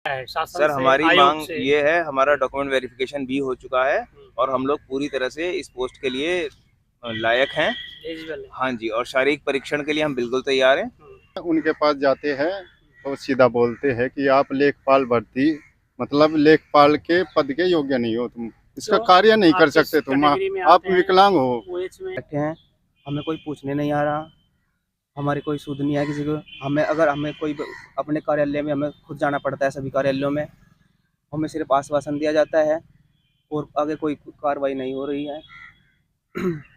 है शासन सर से, हमारी आयोग मांग से? ये है, हमारा डॉक्यूमेंट वेरिफिकेशन भी हो चुका है और हम लोग पूरी तरह से इस पोस्ट के लिए लायक हैं। एलिजिबल है। हाँ जी, और शारीरिक परीक्षण के लिए हम बिल्कुल तैयार हैं। उनके पास जाते हैं तो सीधा बोलते हैं कि आप लेखपाल भर्ती मतलब लेखपाल के पद के योग्य नहीं हो, तुम इसका तो कार्य नहीं आप कर किस सकते, तुम कैटेगरी में आप आते हैं विकलांग हो। ओएच में? बैठे हैं, हमें कोई पूछने नहीं आ रहा, हमारी कोई सुध नहीं है किसी को। हमें कोई अपने कार्यालय में हमें खुद जाना पड़ता है, सभी कार्यालयों में हमें सिर्फ आश्वासन दिया जाता है और आगे कोई कार्रवाई नहीं हो रही है।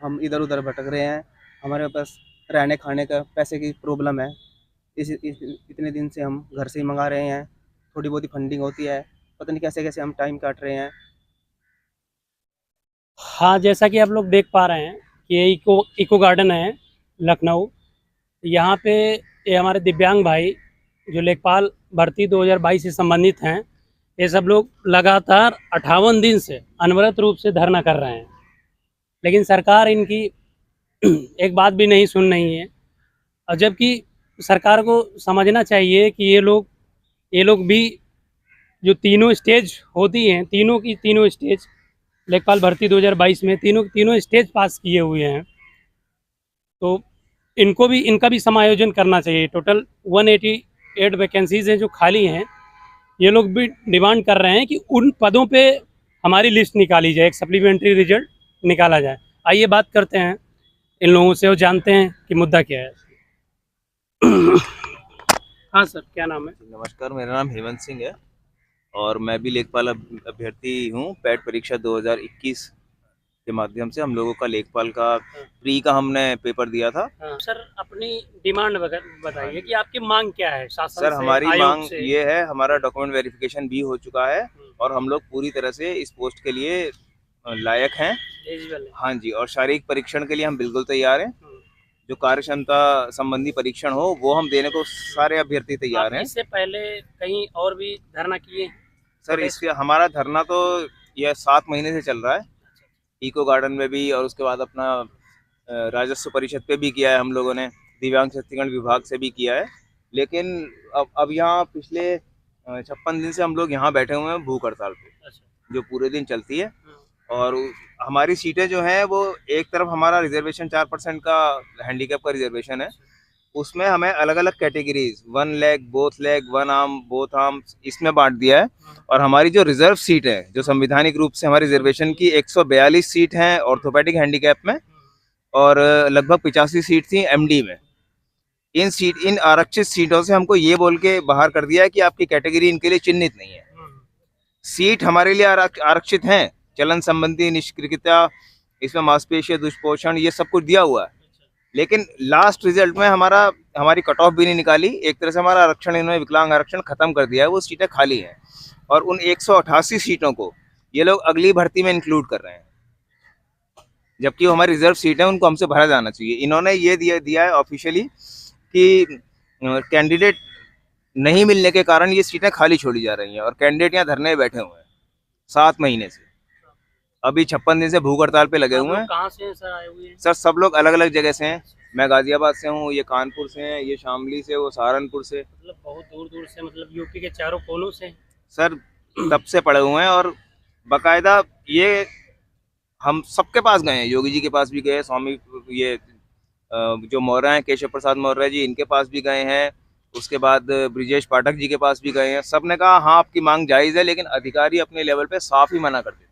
हम इधर उधर भटक रहे हैं, हमारे पास रहने खाने का पैसे की प्रॉब्लम है। इतने दिन से हम घर से ही मंगा रहे हैं, थोड़ी बहुत ही फंडिंग होती है, पता नहीं कैसे कैसे हम टाइम काट रहे हैं। हाँ, जैसा कि आप लोग देख पा रहे हैं कि ये इको गार्डन है लखनऊ। यहाँ पे ये हमारे दिव्यांग भाई जो लेखपाल भर्ती 2022 से संबंधित हैं, ये सब लोग लगातार 58 दिन से अनवरत रूप से धरना कर रहे हैं, लेकिन सरकार इनकी एक बात भी नहीं सुन रही है। और जबकि सरकार को समझना चाहिए कि ये लोग भी जो तीनों स्टेज होती हैं, तीनों की तीनों स्टेज लेखपाल भर्ती 2022 में तीनों स्टेज पास किए हुए हैं, तो इनका भी समायोजन करना चाहिए। टोटल 188 वैकेंसीज हैं जो खाली हैं। ये लोग भी डिमांड कर रहे हैं कि उन पदों पे हमारी लिस्ट निकाली जाए, एक सप्लीमेंट्री रिजल्ट निकाला जाए। आइए बात करते हैं इन लोगों से और जानते हैं कि मुद्दा क्या है। हाँ सर, क्या नाम है? नमस्कार, मेरा नाम हेमंत सिंह है और मैं भी लेखपाल अभ्यर्थी हूँ। पैट परीक्षा 2021 के माध्यम से हम लोगों का लेखपाल का प्री का हमने पेपर दिया था। सर अपनी डिमांड बताइए कि आपकी मांग क्या है शासन सर से, हमारी आयोग मांग से? ये है, हमारा डॉक्यूमेंट वेरिफिकेशन भी हो चुका है और हम लोग पूरी तरह से इस पोस्ट के लिए लायक हैं। एलिजिबल है। हाँ जी, और शारीरिक परीक्षण के लिए हम बिल्कुल तैयार हैं। जो कार्य क्षमता संबंधी परीक्षण हो वो हम देने को सारे अभ्यर्थी तैयार हैं। इससे पहले कहीं और भी धरना किए हैं? सर इसके हमारा धरना तो यह 7 महीने से चल रहा है, इको गार्डन में भी और उसके बाद अपना राजस्व परिषद पे भी किया है हम लोगों ने, दिव्यांग सशक्तिकरण विभाग से भी किया है। लेकिन अब यहाँ पिछले 56 दिन से हम लोग यहाँ बैठे हुए हैं भूख हड़ताल पे, जो पूरे दिन चलती है। और हमारी सीटें जो हैं वो एक तरफ हमारा रिजर्वेशन 4% का हैंडीकैप का रिजर्वेशन है, उसमें हमें अलग अलग categories 1 leg, both leg, 1 arm, both arm इसमें बांट दिया है। और हमारी जो रिजर्व सीट है, जो संवैधानिक रूप से हमारी रिजर्वेशन की 142 सीट हैं ऑर्थोपेडिक हैंडीकैप में और लगभग 85 सीट थी एमडी में। इन आरक्षित सीटों से हमको ये बोल के बाहर कर दिया है कि आपकी कैटेगरी इनके लिए चिन्हित नहीं है। सीट हमारे लिए आरक्षित हैं, चलन संबंधी निष्क्रियता, इसमें मांसपेशीय दुष्पोषण, ये सब कुछ दिया हुआ है। लेकिन लास्ट रिजल्ट में हमारी कट ऑफ भी नहीं निकाली। एक तरह से हमारा आरक्षण इन्होंने विकलांग आरक्षण खत्म कर दिया है, वो सीटें खाली हैं और उन 188 सीटों को ये लोग अगली भर्ती में इंक्लूड कर रहे हैं, जबकि वो हमारी रिजर्व सीट है, उनको हमसे भरा जाना चाहिए। इन्होंने ये दिया है ऑफिशियली कि कैंडिडेट नहीं मिलने के कारण ये सीटें खाली छोड़ी जा रही हैं और कैंडिडेट यहाँ धरने बैठे हुए हैं 7 महीने से। अभी 56 दिन से भूख हड़ताल पे लगे हुए हैं। कहाँ से सर आए हुए हैं? सर सब लोग अलग अलग जगह से हैं। मैं गाजियाबाद से हूँ, ये कानपुर से हैं, ये शामली से, वो सहारनपुर से, मतलब बहुत दूर दूर से, मतलब यूपी के चारों कोनों से सर तब से पड़े हुए हैं। और बाकायदा ये हम सबके पास गए हैं, योगी जी के पास भी गए, स्वामी ये जो मौर्य हैं केशव प्रसाद मौर्य जी, इनके पास भी गए हैं, उसके बाद ब्रिजेश पाठक जी के पास भी गए हैं। सब ने कहा हाँ आपकी मांग जायज़ है, लेकिन अधिकारी अपने लेवल पे साफ ही मना कर देते हैं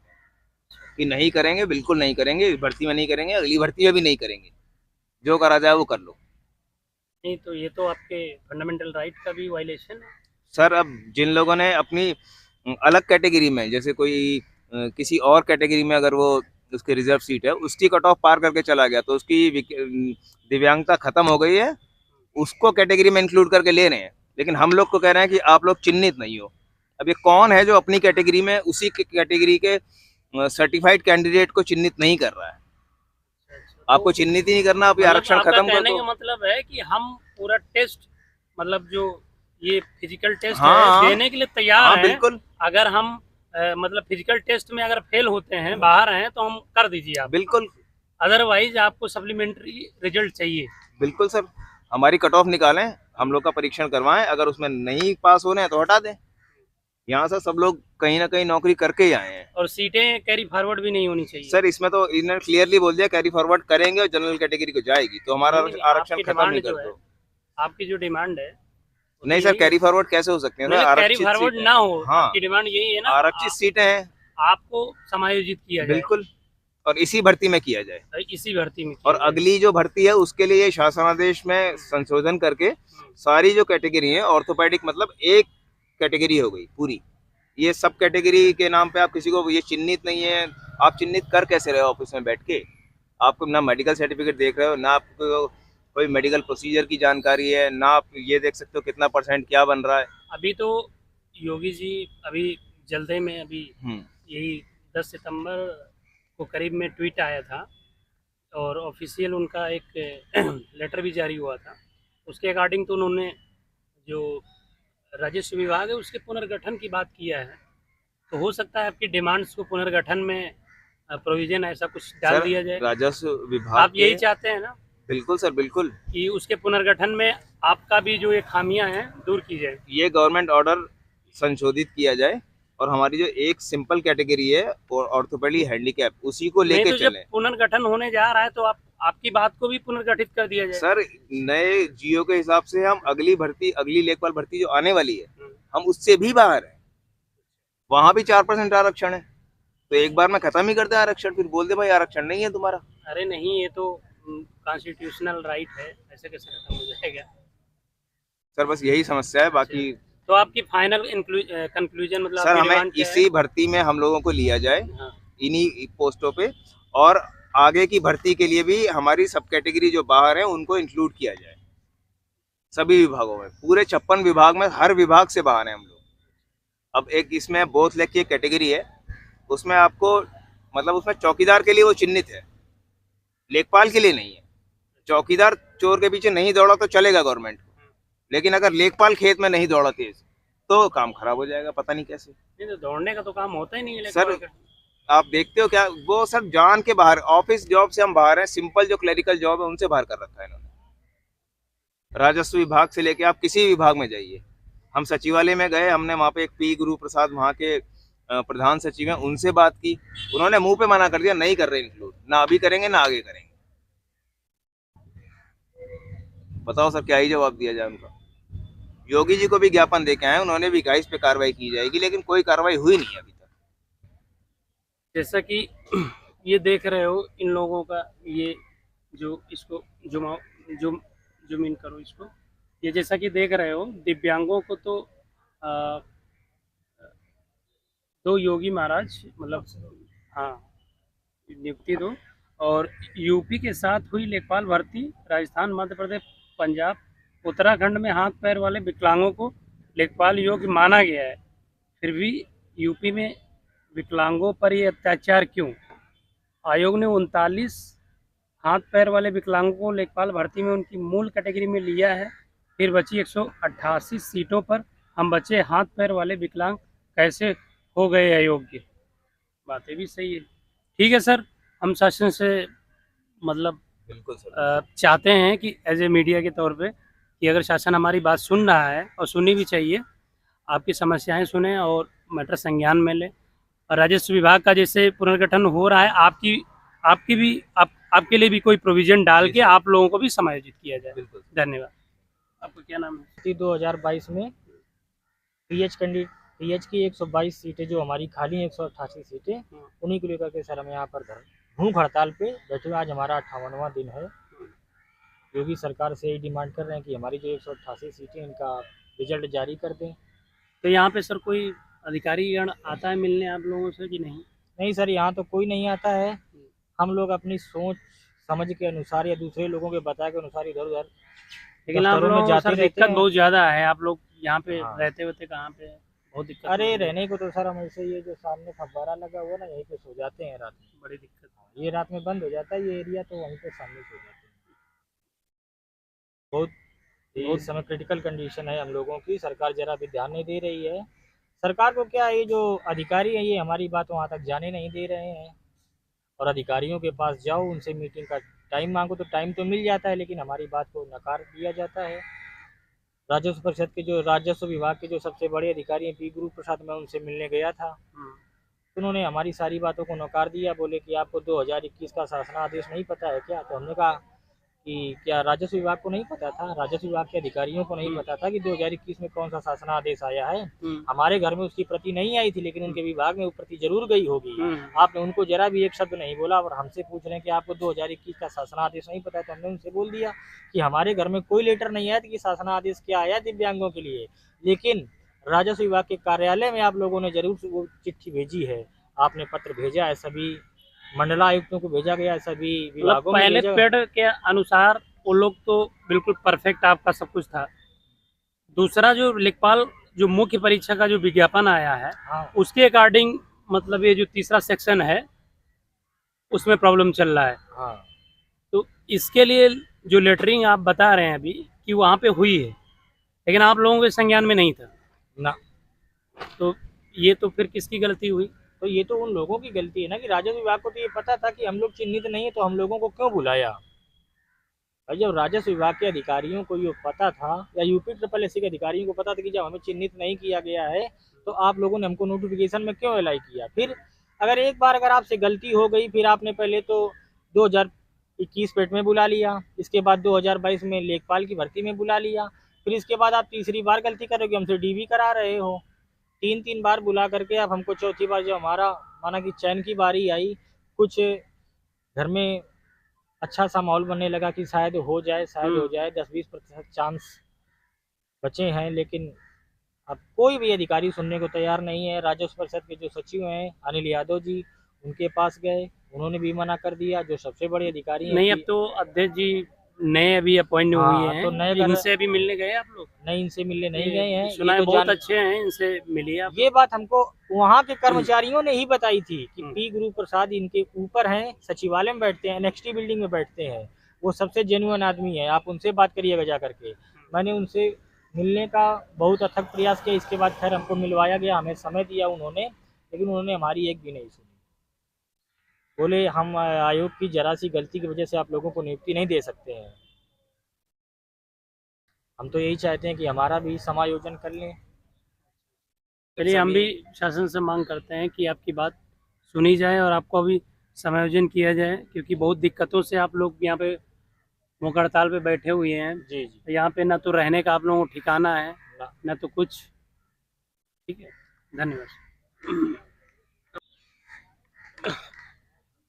कि नहीं करेंगे, बिल्कुल नहीं करेंगे, भर्ती में नहीं करेंगे, अगली भर्ती में भी नहीं करेंगे, जो करा जाए वो कर लो। नहीं तो ये तो आपके फंडामेंटल राइट का भी वायलेशन है सर। अब जिन लोगों ने अपनी अलग कैटेगरी में, जैसे कोई किसी और कैटेगरी में अगर वो उसकी रिजर्व सीट है, उसकी कट ऑफ पार करके चला गया तो उसकी दिव्यांगता खत्म हो गई है, उसको कैटेगरी में इंक्लूड करके ले रहे हैं। लेकिन हम लोग को कह रहे हैं कि आप लोग चिन्हित नहीं हो। अब ये कौन है जो अपनी कैटेगरी में उसी कैटेगरी के सर्टिफाइड कैंडिडेट को चिन्हित नहीं कर रहा है? आपको चिन्हित ही नहीं करना, अभी आरक्षण खत्म कर दो। मतलब है कि हम पूरा टेस्ट, मतलब जो ये फिजिकल टेस्ट हाँ, है देने के लिए तैयार हैं। बिल्कुल। अगर हम मतलब फिजिकल टेस्ट में अगर फेल होते हैं, बाहर हैं, तो हम कर दीजिए आप, बिल्कुल। अदरवाइज आपको सप्लीमेंट्री रिजल्ट चाहिए। बिल्कुल सर, हमारी कट ऑफ निकालें, हम लोग का परीक्षण करवाएं, अगर उसमें नहीं पास हो रहे हैं तो हटा दें। यहाँ से सब लोग कहीं ना कहीं नौकरी करके ही आए हैं। और सीटें कैरी फॉरवर्ड भी नहीं होनी चाहिए। सर इसमें तो इन्होंने क्लियरली बोल दिया कैरी फॉरवर्ड करेंगे और जनरल कैटेगरी को जाएगी, तो हमारा नहीं, नहीं, आरक्षण आपकी खत्म नहीं डिमांड जो कर है, दो। आपकी जो डिमांड है वो तो नहीं सर, यही है। कैरी फॉरवर्ड कैसे हो सकते हैं? नहीं, सर, कैरी आरक्षित फॉरवर्ड सीटें ना हैं। हो, हाँ, आपकी डिमांड यही है ना, आरक्षित सीटें हैं आपको समायोजित किया जाए। बिल्कुल, और इसी भर्ती में किया जाए। इसी भर्ती में और किया जाए। अगली जो भर्ती है उसके लिए ये शासनादेश में संशोधन करके सारी जो कैटेगरी है, ऑर्थोपेडिक मतलब एक कैटेगरी हो गई पूरी, ये सब कैटेगरी के नाम पे आप किसी को ये चिन्हित नहीं है। आप चिन्हित कर कैसे रहे हो ऑफिस में बैठ के? आपको ना मेडिकल सर्टिफिकेट देख रहे हो, ना आपको कोई मेडिकल प्रोसीजर की जानकारी है, ना आप ये देख सकते हो कितना % क्या बन रहा है। अभी तो योगी जी अभी जल्दी में अभी यही 10 सितंबर को करीब में ट्वीट आया था और ऑफिशियल उनका एक लेटर भी जारी हुआ था। उसके अकॉर्डिंग तो उन्होंने जो राजस्व विभाग है उसके पुनर्गठन की बात किया है। तो हो सकता है आपकी डिमांड्स को पुनर्गठन में प्रोविजन ऐसा कुछ डाल सर, दिया जाए। राजस्व विभाग आप यही चाहते हैं ना बिल्कुल सर, बिल्कुल, कि उसके पुनर्गठन में आपका भी जो ये खामियां हैं दूर की जाए। ये गवर्नमेंट ऑर्डर संशोधित किया जाए और हमारी जो एक सिंपल कैटेगरी है और ऑर्थोपेडिक हैंडीकैप उसी को नहीं लेके तो जब चले। पुनर्गठन होने जा रहा है तो आपकी बात को भी पुनर्गठित कर दिया जाए। सर नए जियो के हिसाब से हम अगली भर्ती, अगली लेखपाल भर्ती जो आने वाली है, हम उससे भी बाहर हैं। वहां भी 4% आरक्षण है, तो एक बार में खत्म ही कर दे आरक्षण, फिर बोल दे भाई आरक्षण नहीं है तुम्हारा। अरे नहीं, ये तो कॉन्स्टिट्यूशनल राइट है, ऐसे कैसे खत्म हो जाएगा? सर बस यही समस्या है, बाकी तो आपकी फाइनल कंक्लूजन मतलब सर आपकी हमें डिमांड क्या है? इसी भर्ती में हम लोगों को लिया जाए, हाँ, इन्हीं पोस्टों पे, और आगे की भर्ती के लिए भी हमारी सब कैटेगरी जो बाहर है उनको इंक्लूड किया जाए सभी विभागों में। पूरे 56 विभाग में हर विभाग से बाहर हैं हम लोग। अब एक इसमें बोथ लेग की कैटेगरी है, उसमें आपको मतलब उसमें चौकीदार के लिए वो चिन्हित है, लेखपाल के लिए नहीं है। चौकीदार चोर के पीछे नहीं दौड़ा तो चलेगा गवर्नमेंट को, लेकिन अगर लेखपाल खेत में नहीं दौड़ा तेज तो काम खराब हो जाएगा, पता नहीं कैसे। नहीं तो दौड़ने का तो काम होता ही नहीं है सर लेखपाल का। आप देखते हो क्या, वो सर जान के बाहर, ऑफिस जॉब से हम बाहर हैं, सिंपल जो क्लरिकल जॉब है उनसे बाहर कर रखा है इन्होंने। राजस्व विभाग से लेके आप किसी विभाग में जाइए, हम सचिवालय में गए, हमने वहाँ पे एक पी गुरु प्रसाद वहाँ के प्रधान सचिव हैं, उनसे बात की, उन्होंने मुंह पे मना कर दिया, नहीं कर रहे इंक्लूड, ना अभी करेंगे ना आगे करेंगे। बताओ सर क्या ही जवाब दिया जाए उनका। योगी जी को भी ज्ञापन देके आए, उन्होंने भी कहा इस पे कार्रवाई की जाएगी, लेकिन कोई कार्रवाई हुई नहीं अभी तक। जैसा कि ये देख रहे हो इन लोगों का, ये जो इसको जूम इन करो इसको, ये जैसा कि देख रहे हो दिव्यांगों को तो आ, दो योगी महाराज मतलब हाँ नियुक्ति दो, और यूपी के साथ हुई लेखपाल भर्ती, राजस्थान, मध्य प्रदेश, पंजाब, उत्तराखंड में हाथ पैर वाले विकलांगों को लेखपाल योग्य माना गया है, फिर भी यूपी में विकलांगों पर ये अत्याचार क्यों? आयोग ने 39 हाथ पैर वाले विकलांगों को लेखपाल भर्ती में उनकी मूल कैटेगरी में लिया है, फिर बची 188 सीटों पर हम बचे हाथ पैर वाले विकलांग कैसे हो गए अयोग्य? बातें भी सही है। ठीक है सर, हम शासन से मतलब बिल्कुल सर, चाहते हैं कि एज ए मीडिया के तौर पे कि अगर शासन हमारी बात सुन रहा है, और सुननी भी चाहिए, आपकी समस्याएं सुने और मैटर संज्ञान में ले, और राजस्व विभाग का जैसे पुनर्गठन हो रहा है, आपकी भी आपके लिए भी कोई प्रोविजन डाल के आप लोगों को भी समायोजित किया जाए। बिल्कुल। धन्यवाद। आपका क्या नाम है? 2022 में पीएच की 122 सीटें जो हमारी खाली हैं, 188 सीटें, उन्हीं को लेकर के सर हम यहाँ पर भूख हड़ताल पे बैठे हुए। आज हमारा 58वां दिन है। योगी सरकार से यही डिमांड कर रहे हैं कि हमारी जो 188 सीटें इनका रिजल्ट जारी कर दें। तो यहाँ पे सर कोई अधिकारीगण आता है मिलने आप लोगों से कि नहीं? नहीं सर, यहाँ तो कोई नहीं आता है। हम लोग अपनी सोच समझ के अनुसार या दूसरे लोगों के बताए के अनुसार इधर उधर लेकिन आप दफ्तरों में लोगों को जाते सर रहते दिक्कत हैं। बहुत ज़्यादा है, आप लोग यहाँ पे हाँ। रहते होते कहाँ पे? बहुत दिक्कत अरे होती है। रहने को तो सर हम ऐसे ये जो सामने फव्वारा लगा हुआ ना, यहीं पे सो जाते हैं रात में। बड़ी दिक्कत। ये रात में बंद हो जाता है ये एरिया, तो वहीं पे सामने सो जाते हैं। बहुत इस समय क्रिटिकल कंडीशन है हम लोगों की। सरकार जरा भी ध्यान नहीं दे रही है। सरकार को क्या, ये जो अधिकारी है ये हमारी बात वहाँ तक जाने नहीं दे रहे हैं। और अधिकारियों के पास जाओ, उनसे मीटिंग का टाइम मांगो तो टाइम तो मिल जाता है, लेकिन हमारी बात को नकार दिया जाता है। राजस्व परिषद के जो राजस्व विभाग के जो सबसे बड़े अधिकारी हैं पी गुरु प्रसाद, मैं उनसे मिलने गया था। तो उन्होंने हमारी सारी बातों को नकार दिया, बोले कि आपको 2021 का शासनादेश नहीं पता है क्या? तो हमने कहा कि क्या राजस्व विभाग को नहीं पता था, राजस्व विभाग के अधिकारियों को नहीं पता था कि 2021 में कौन सा शासनादेश आया है? हमारे घर में उसकी प्रति नहीं आई थी, लेकिन उनके विभाग में वो प्रति जरूर गई होगी। आपने उनको जरा भी एक शब्द नहीं बोला और हमसे पूछ रहे हैं कि आपको 2021 का शासनादेश नहीं पता। तो हमने उनसे बोल दिया कि हमारे घर में कोई लेटर नहीं आया कि शासनादेश क्या आया दिव्यांगों के लिए, लेकिन राजस्व विभाग के कार्यालय में आप लोगों ने जरूर वो चिट्ठी भेजी है, आपने पत्र भेजा है, सभी मंडलायुक्तों को भेजा गया है, सभी विभागों में पहले भेजा पेड के अनुसार वो लोग तो बिल्कुल परफेक्ट आपका सब कुछ था। दूसरा जो लेखपाल जो मुख्य परीक्षा का जो विज्ञापन आया है, हाँ, उसके अकॉर्डिंग मतलब ये जो तीसरा सेक्शन है उसमें प्रॉब्लम चल रहा है। हाँ, तो इसके लिए जो लेटरिंग आप बता रहे हैं अभी कि वहाँ पे हुई है, लेकिन आप लोगों के संज्ञान में नहीं था ना, तो ये तो फिर किसकी गलती हुई? तो ये तो उन लोगों की गलती है ना कि राजस्व विभाग को तो ये पता था कि हम लोग चिन्हित नहीं है, तो हम लोगों को क्यों बुलाया? और जब राजस्व विभाग के अधिकारियों को ये पता था या यूपी SSS के अधिकारियों को पता था कि जब हमें चिन्हित नहीं किया गया है तो आप लोगों ने हमको नोटिफिकेशन में क्यों अलाइ किया? फिर अगर एक बार अगर आपसे गलती हो गई, फिर आपने पहले तो 2021 पेट में बुला लिया, इसके बाद 2022 में लेखपाल की भर्ती में बुला लिया, फिर इसके बाद आप तीसरी बार गलती करोगे, हमसे DV करा रहे हो। 3 बार बुला करके आप हमको चौथी बार जब हमारा माना कि चयन की बारी आई, कुछ घर में अच्छा सा माहौल बनने लगा कि शायद हो जाए 10-20% चांस बचे हैं, लेकिन अब कोई भी अधिकारी सुनने को तैयार नहीं है। राजस्व परिषद के जो सचिव हैं अनिल यादव जी, उनके पास गए, उन्होंने भी मना कर दिया। जो सबसे बड़े अधिकारी हैं नहीं, अब तो अध्यक्ष जी नए अभी अपॉइंट हुए हैं, तो नए इनसे भी मिलने गए आप लोग? नहीं, इनसे मिलने नहीं गए हैं। सुना है बहुत अच्छे हैं, इनसे मिलिए आप। ये बात हमको वहाँ के कर्मचारियों ने ही बताई थी कि पी गुरु प्रसाद इनके ऊपर हैं, सचिवालय में बैठते हैं, NXT बिल्डिंग में बैठते हैं, वो सबसे जेन्युइन आदमी है, आप उनसे बात करिएगा जा करके। मैंने उनसे मिलने का बहुत अथक प्रयास किया, इसके बाद खैर हमको मिलवाया गया, हमें समय दिया उन्होंने, लेकिन उन्होंने हमारी एक भी नहीं सुनी। बोले हम आयोग की जरा सी गलती की वजह से आप लोगों को नियुक्ति नहीं दे सकते हैं। हम तो यही चाहते हैं कि हमारा भी समायोजन कर लें। चलिए, हम भी शासन से मांग करते हैं कि आपकी बात सुनी जाए और आपको भी समायोजन किया जाए, क्योंकि बहुत दिक्कतों से आप लोग यहाँ पे मुख हड़ताल पे बैठे हुए हैं। जी जी, यहाँ पे ना तो रहने का आप लोगों को ठिकाना है, ना तो कुछ। ठीक है, धन्यवाद।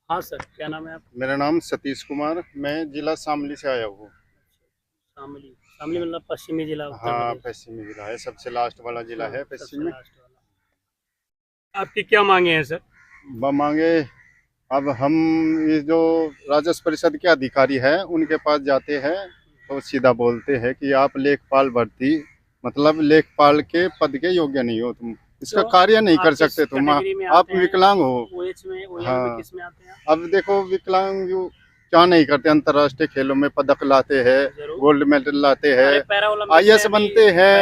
हाँ सर, क्या नाम है आपका? मेरा नाम सतीश कुमार, मैं जिला शामली से आया हूँ। शामली? शामली मतलब पश्चिमी जिला? हाँ, पश्चिमी जिला है, सबसे लास्ट वाला जिला है पश्चिम में। आपकी क्या मांगे हैं सर? मांगे, अब हम ये जो राजस्व परिषद के अधिकारी हैं उनके पास जाते हैं तो सीधा बोलते हैं कि आप लेखपाल भर्ती मतलब लेखपाल के पद के योग्य नहीं हो, तुम इसका कार्य नहीं कर सकते, तुम आप विकलांग हो। हाँ, किसमें आते हैं? अब देखो, विकलांग जो क्या नहीं करते, अंतर्राष्ट्रीय खेलों में पदक लाते हैं, गोल्ड मेडल लाते हैं, IAS बनते हैं।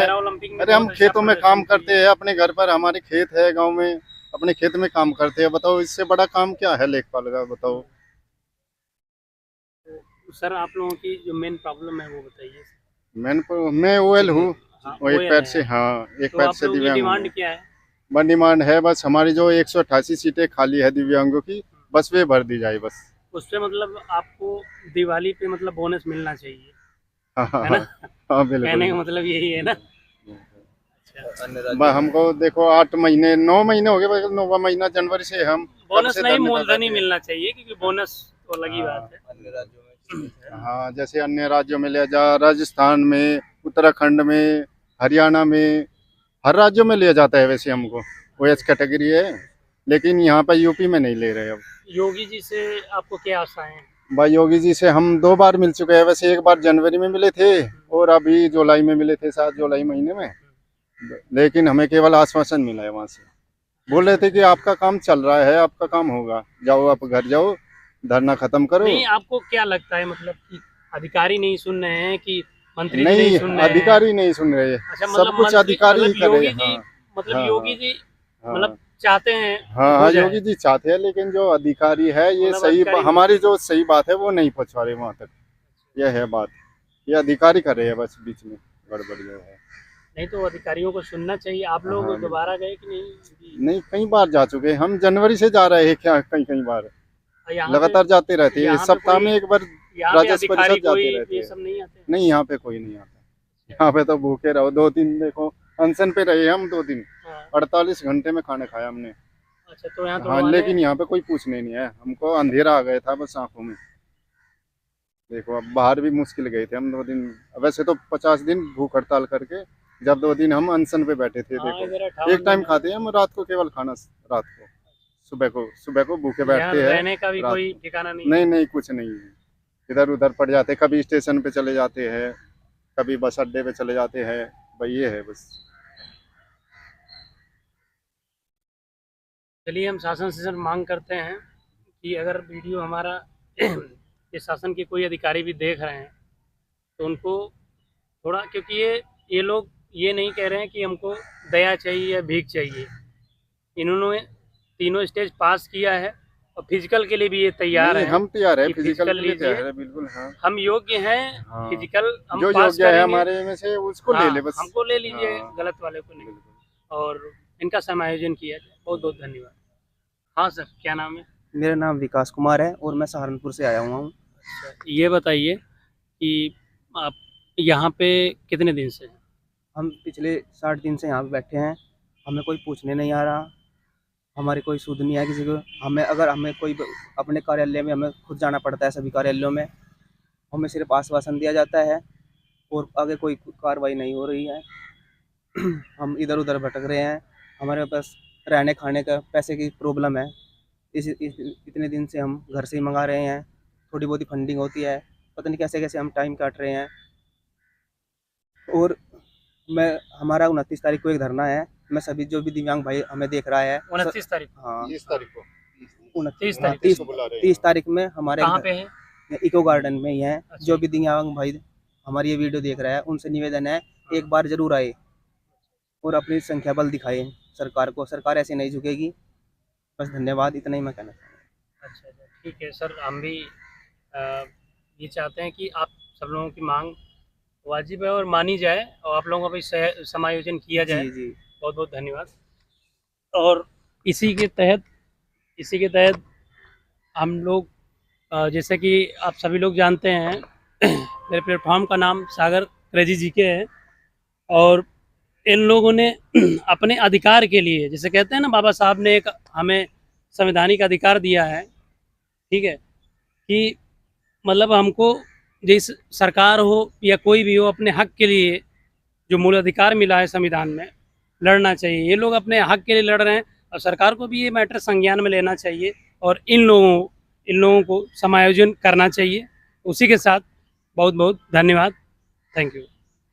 अरे हम खेतों में काम करते हैं, अपने घर पर हमारे खेत है, गांव में अपने खेत में काम करते हैं। बताओ, इससे बड़ा काम क्या है लेखपाल का? बताओ सर, आप लोगों की जो मेन प्रॉब्लम है वो बताइए। मैं OL हूँ, वो एक पैर से, हाँ, एक पैर से दिव्यांग। डिमांड क्या है? बस डिमांड है, बस हमारी जो 188 सीटें खाली है दिव्यांगों की, बस वे भर दी जाए बस। उस पे मतलब आपको दिवाली पे मतलब बोनस मिलना चाहिए, हाँ है ना? हाँ, बिल्कुल। कहने का मतलब यही है ना? हमको देखो 8 महीने 9 महीने हो गए, 9वां महीना जनवरी से हम बोनस नहीं, मूलधन मिलना चाहिए, क्योंकि बोनस तो अलग ही बात है। अन्य राज्यों में हाँ, जैसे अन्य राज्यों में लिया जा, राजस्थान में, उत्तराखंड में, हरियाणा में, हर राज्यों में लिया जाता है। वैसे हमको OH कैटेगरी है, लेकिन यहाँ पर यूपी में नहीं ले रहे। अब योगी जी से आपको क्या आशाएं हैं? भाई, योगी जी से हम 2 बार मिल चुके हैं। वैसे एक बार जनवरी में मिले थे और अभी जुलाई में मिले थे, 7 जुलाई महीने में, लेकिन हमें केवल आश्वासन मिला है। वहाँ से बोल रहे थे कि आपका काम चल रहा है, आपका काम होगा, जाओ आप घर जाओ, धरना खत्म करो। नहीं, आपको क्या लगता है मतलब कि अधिकारी नहीं सुन रहे हैं कि मंत्री नहीं, नहीं सुन रहे हैं? अधिकारी नहीं सुन रहे, अच्छा, सब कुछ अधिकारी ही कर रहे हैं। मतलब योगी जी मतलब चाहते हैं, हाँ, योगी जी चाहते हैं, लेकिन जो अधिकारी है ये सही, हमारी जो सही बात है वो नहीं पहुँचा रहे वहाँ तक। यह है बात, ये अधिकारी कर रहे हैं बस बीच में, गड़बड़ जो है। नहीं तो अधिकारियों को सुनना चाहिए। आप लोग हाँ, दोबारा गए कि नहीं? नहीं, कई बार जा चुके हैं हम, जनवरी से जा रहे हैं क्या, कई बार यहाँ लगातार जाते रहते हैं, यहाँ पे सप्ताह में कोई- एक बार यहाँ पे राजस्व अधिकारी परिषद कोई जाते रहते ये हैं। सब नहीं आते? नहीं, यहाँ पे कोई नहीं आता। यहाँ पे तो भूखे रहो 2 दिन, देखो अनशन पे रहे हम 2 दिन, हाँ। 48 घंटे में खाना खाया हमने। अच्छा, तो यहाँ हाँ, लेकिन यहाँ पे कोई पूछने नहीं है, हमको अंधेरा आ गया था बस आंखों में। देखो अब बाहर भी मुश्किल गए थे हम 2 दिन, वैसे तो 50 दिन भूख हड़ताल करके, जब 2 दिन हम अनशन पे बैठे थे। हाँ, देखो इधर 58 एक टाइम दिन खाते हैं हम रात को, केवल खाना रात को, सुबह को भूखे यहाँ बैठते हैं। रहने का भी रात कोई को। ठिकाना नहीं? नहीं नहीं, कुछ नहीं है, इधर उधर पड़ जाते, कभी स्टेशन पे चले जाते हैं, कभी बस अड्डे पे चले जाते हैं, भाई ये है बस। चलिए, हम शासन से सर मांग करते हैं कि अगर वीडियो हमारा ये शासन के कोई अधिकारी भी देख रहे हैं तो उनको थोड़ा, क्योंकि ये लोग ये नहीं कह रहे हैं कि हमको दया चाहिए या भीख चाहिए। इन्होंने 3 स्टेज पास किया है और फिजिकल के लिए भी ये तैयार नहीं, है। हम तैयार है, कि फिजिकल physical के लिए लीजिए। तैयार है, बिल्कुल। हाँ, हम योग्य हैं, हाँ। फिजिकल हम जो पास योग्य है करेंगे। हमारे में से उसको ले हाँ, ले बस। हमको ले लीजिए, हाँ। गलत वाले को नहीं। बिल्कुल। और इनका समायोजन किया जाए। बहुत बहुत धन्यवाद। हाँ सर, क्या नाम है? मेरा नाम विकास कुमार है और मैं सहारनपुर से आया हुआ हूँ। अच्छा, ये बताइए कि आप यहाँ पे कितने दिन से हैं? हम पिछले 60 दिन से यहाँ पे बैठे हैं, हमें कोई पूछने नहीं आ रहा, हमारी कोई सुध नहीं है किसी को। हमें कोई अपने कार्यालय में हमें खुद जाना पड़ता है, सभी कार्यालयों में हमें सिर्फ आश्वासन दिया जाता है और आगे कोई कार्रवाई नहीं हो रही है। हम इधर उधर भटक रहे हैं, हमारे पास रहने खाने का पैसे की प्रॉब्लम है। इतने दिन से हम घर से ही मंगा रहे हैं, थोड़ी बहुत ही फंडिंग होती है, पता नहीं कैसे कैसे हम टाइम काट रहे हैं। और हमारा 29 तारीख को एक धरना है, मैं सभी जो भी दिव्यांग भाई हमें देख रहा है 29 तारीख को? हाँ 30 तारीख को 30 तारीख 30 को बुला रहे हैं। 30 तारीख में हमारे कहाँ पे है? इको गार्डन में ही है। अच्छा। जो भी दिव्यांग भाई हमारी ये वीडियो देख रहा है उनसे निवेदन है, एक बार जरूर आए और अपनी संख्या बल दिखाए सरकार को। सरकार ऐसे नहीं झुकेगी। बस धन्यवाद, इतना ही मैं कहना चाहूँगा। अच्छा, ठीक है सर। हम भी ये चाहते हैं कि आप सब लोगों की मांग वाजिब है और मानी जाए और आप लोगों का भी समायोजन किया जाए। जी जी, बहुत बहुत धन्यवाद। और इसी के तहत हम लोग जैसे कि आप सभी लोग जानते हैं मेरे प्लेटफॉर्म का नाम सागर क्रेजी जी के है और इन लोगों ने अपने अधिकार के लिए, जैसे कहते हैं ना, बाबा साहब ने एक हमें संवैधानिक अधिकार दिया है, ठीक है, कि मतलब हमको जिस सरकार हो या कोई भी हो अपने हक के लिए जो मूल अधिकार मिला है संविधान में, लड़ना चाहिए। ये लोग अपने हक के लिए लड़ रहे हैं और सरकार को भी ये मैटर संज्ञान में लेना चाहिए और इन लोगों को समायोजन करना चाहिए। उसी के साथ बहुत बहुत धन्यवाद। Thank you.